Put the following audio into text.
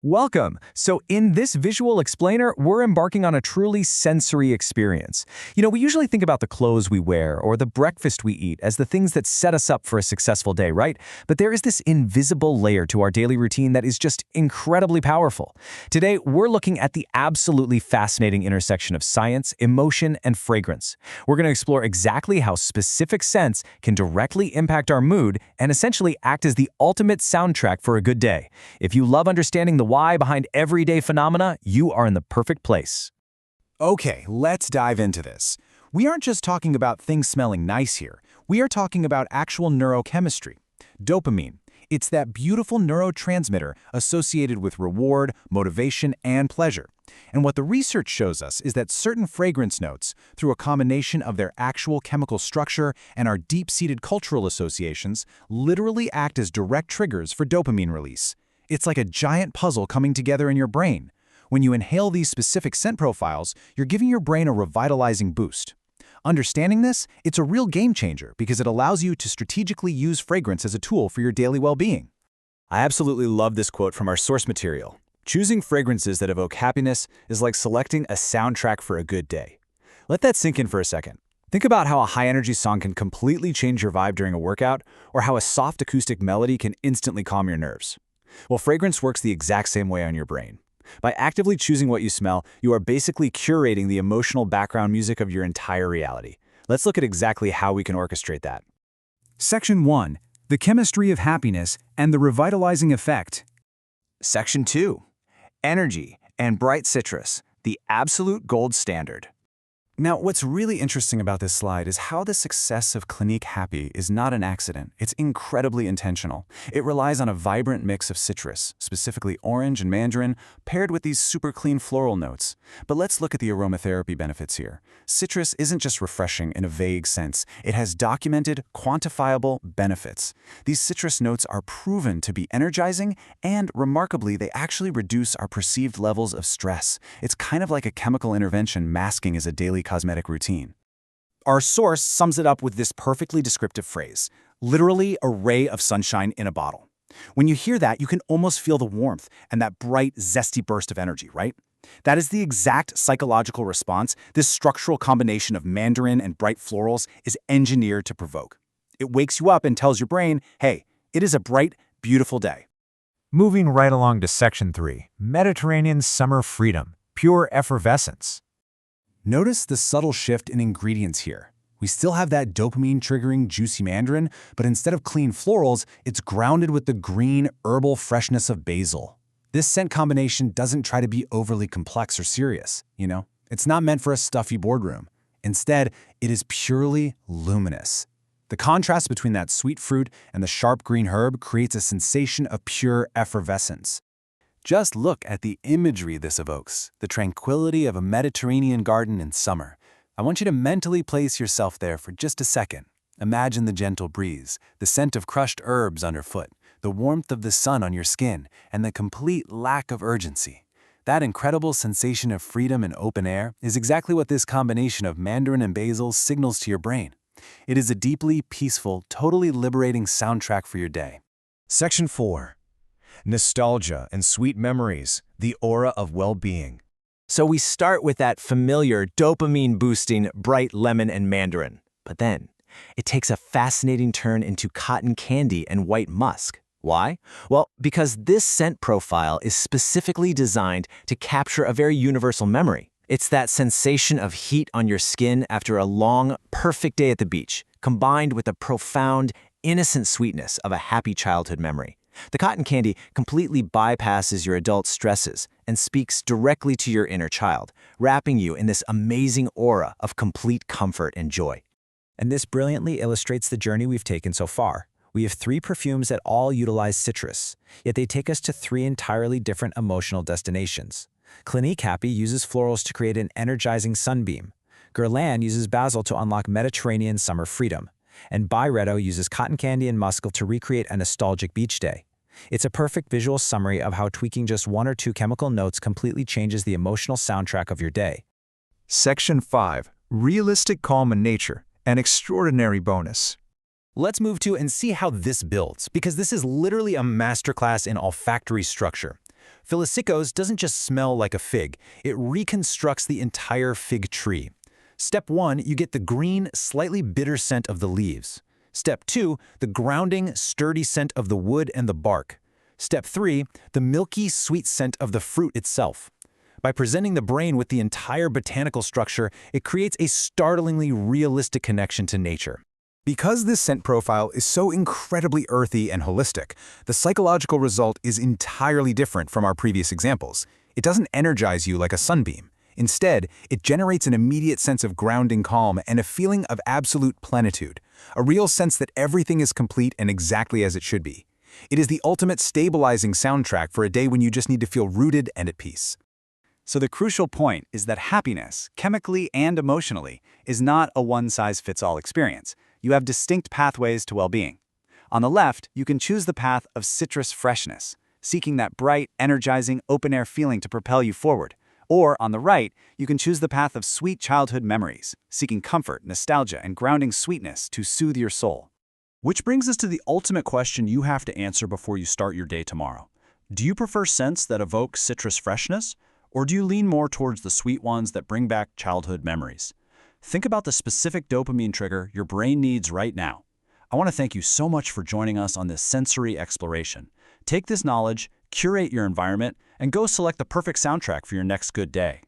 Welcome! So in this visual explainer, we're embarking on a truly sensory experience. We usually think about the clothes we wear or the breakfast we eat as the things that set us up for a successful day, right? But there is this invisible layer to our daily routine that is just incredibly powerful. Today, we're looking at the absolutely fascinating intersection of science, emotion, and fragrance. We're going to explore exactly how specific scents can directly impact our mood and essentially act as the ultimate soundtrack for a good day. If you love understanding the why behind everyday phenomena, you are in the perfect place. Okay, let's dive into this. We aren't just talking about things smelling nice here. We are talking about actual neurochemistry. Dopamine. It's that beautiful neurotransmitter associated with reward, motivation, and pleasure. And what the research shows us is that certain fragrance notes, through a combination of their actual chemical structure and our deep-seated cultural associations, literally act as direct triggers for dopamine release. It's like a giant puzzle coming together in your brain. When you inhale these specific scent profiles, you're giving your brain a revitalizing boost. Understanding this, it's a real game changer because it allows you to strategically use fragrance as a tool for your daily well-being. I absolutely love this quote from our source material. Choosing fragrances that evoke happiness is like selecting a soundtrack for a good day. Let that sink in for a second. Think about how a high-energy song can completely change your vibe during a workout, or how a soft acoustic melody can instantly calm your nerves. Well, fragrance works the exact same way on your brain. By actively choosing what you smell, you are basically curating the emotional background music of your entire reality. Let's look at exactly how we can orchestrate that. Section 1. The chemistry of happiness and the revitalizing effect. Section 2. Energy and bright citrus, the absolute gold standard. Now, what's really interesting about this slide is how the success of Clinique Happy is not an accident. It's incredibly intentional. It relies on a vibrant mix of citrus, specifically orange and mandarin, paired with these super clean floral notes. But let's look at the aromatherapy benefits here. Citrus isn't just refreshing in a vague sense. It has documented, quantifiable benefits. These citrus notes are proven to be energizing, and remarkably, they actually reduce our perceived levels of stress. It's kind of like a chemical intervention masking as a daily cosmetic routine. Our source sums it up with this perfectly descriptive phrase, literally a ray of sunshine in a bottle. When you hear that, you can almost feel the warmth and that bright, zesty burst of energy, right? That is the exact psychological response this structural combination of mandarin and bright florals is engineered to provoke. It wakes you up and tells your brain, hey, it is a bright, beautiful day. Moving right along to Section 3, Mediterranean Summer Freedom, Pure Effervescence. Notice the subtle shift in ingredients here. We still have that dopamine-triggering juicy mandarin, but instead of clean florals, it's grounded with the green, herbal freshness of basil. This scent combination doesn't try to be overly complex or serious, It's not meant for a stuffy boardroom. Instead, it is purely luminous. The contrast between that sweet fruit and the sharp green herb creates a sensation of pure effervescence. Just look at the imagery this evokes, the tranquility of a Mediterranean garden in summer. I want you to mentally place yourself there for just a second. Imagine the gentle breeze, the scent of crushed herbs underfoot, the warmth of the sun on your skin, and the complete lack of urgency. That incredible sensation of freedom and open air is exactly what this combination of mandarin and basil signals to your brain. It is a deeply peaceful, totally liberating soundtrack for your day. Section 4. Nostalgia and sweet memories, the aura of well-being. So we start with that familiar dopamine-boosting bright lemon and mandarin. But then, it takes a fascinating turn into cotton candy and white musk. Why? Well, because this scent profile is specifically designed to capture a very universal memory. It's that sensation of heat on your skin after a long, perfect day at the beach, combined with the profound, innocent sweetness of a happy childhood memory. The cotton candy completely bypasses your adult stresses and speaks directly to your inner child, wrapping you in this amazing aura of complete comfort and joy. And this brilliantly illustrates the journey we've taken so far. We have 3 perfumes that all utilize citrus, yet they take us to 3 entirely different emotional destinations. Clinique Happy uses florals to create an energizing sunbeam. Guerlain uses basil to unlock Mediterranean summer freedom. And Byredo uses cotton candy and musk to recreate a nostalgic beach day. It's a perfect visual summary of how tweaking just 1 or 2 chemical notes completely changes the emotional soundtrack of your day. Section 5, Realistic Calm in Nature, an extraordinary bonus. Let's move to and see how this builds, because this is literally a masterclass in olfactory structure. Filicicos doesn't just smell like a fig, it reconstructs the entire fig tree. Step 1, you get the green, slightly bitter scent of the leaves. Step 2, the grounding, sturdy scent of the wood and the bark. Step 3, the milky, sweet scent of the fruit itself. By presenting the brain with the entire botanical structure, it creates a startlingly realistic connection to nature. Because this scent profile is so incredibly earthy and holistic, the psychological result is entirely different from our previous examples. It doesn't energize you like a sunbeam. Instead, it generates an immediate sense of grounding calm and a feeling of absolute plenitude, a real sense that everything is complete and exactly as it should be. It is the ultimate stabilizing soundtrack for a day when you just need to feel rooted and at peace. So the crucial point is that happiness, chemically and emotionally, is not a one-size-fits-all experience. You have distinct pathways to well-being. On the left, you can choose the path of citrus freshness, seeking that bright, energizing, open-air feeling to propel you forward. Or, on the right, you can choose the path of sweet childhood memories, seeking comfort, nostalgia, and grounding sweetness to soothe your soul. Which brings us to the ultimate question you have to answer before you start your day tomorrow. Do you prefer scents that evoke citrus freshness? Or do you lean more towards the sweet ones that bring back childhood memories? Think about the specific dopamine trigger your brain needs right now. I want to thank you so much for joining us on this sensory exploration. Take this knowledge, curate your environment, and go select the perfect soundtrack for your next good day.